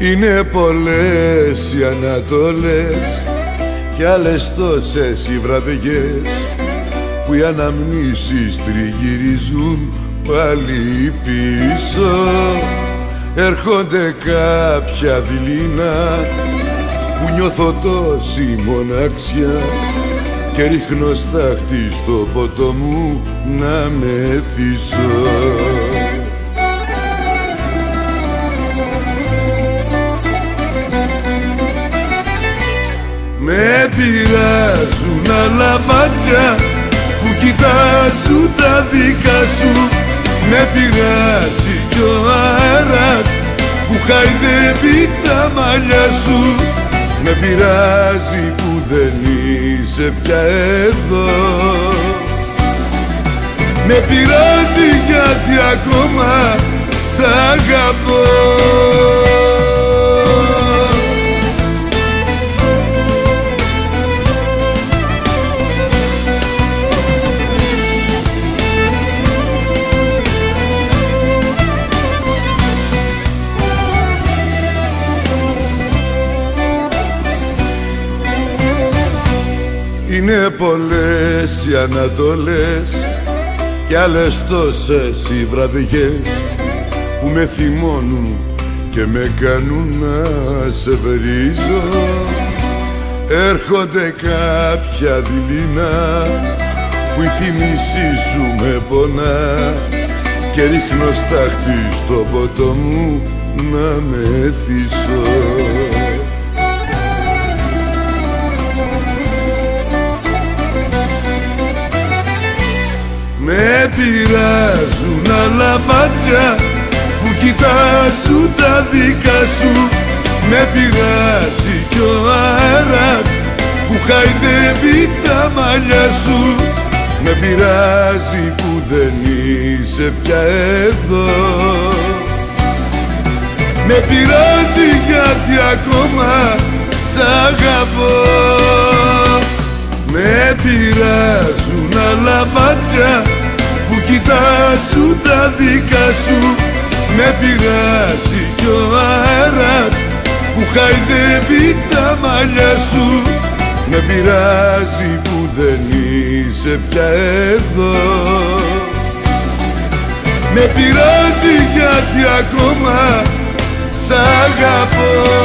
Είναι πολλές οι ανατολές κι άλλες τόσες οι βραδιές που οι αναμνήσεις τριγυρίζουν πάλι πίσω. Έρχονται κάποια δειλινά που νιώθω τόση μοναξιά και ρίχνω στάχτη στο ποτό μου να μεθύσω. Με πειράζουν άλλα μάτια που κοιτάζουν τα δικά σου. Με πειράζει κι ο αέρας που χαϊδεύει τα μαλλιά σου. Με πειράζει που δεν είσαι πια εδώ. Με πειράζει γιατί ακόμα σ' αγαπώ. Είναι πολλές οι ανατολές κι άλλες τόσες οι βραδιές που με θυμώνουν και με κάνουν να σε βρίζω. Έρχονται κάποια δειλινά που η θύμησή σου με πονά και ρίχνω στάχτη στο ποτό μου να μεθύσω. Με πειράζουν άλλα μάτια που κοιτάζουν τα δικά σου. Με πειράζει κι ο αέρας που χαϊδεύει τα μαλλιά σου. Με πειράζει που δεν είσαι πια εδώ. Με πειράζει γιατί ακόμα σ' αγαπώ. Με πειράζουν άλλα μάτια που κοιτάζουν τα δικά σου. Με πειράζει κι ο αέρας που χαϊδεύει τα μαλλιά σου. Με πειράζει που δεν είσαι πια εδώ. Με πειράζει γιατί ακόμα σ' αγαπώ.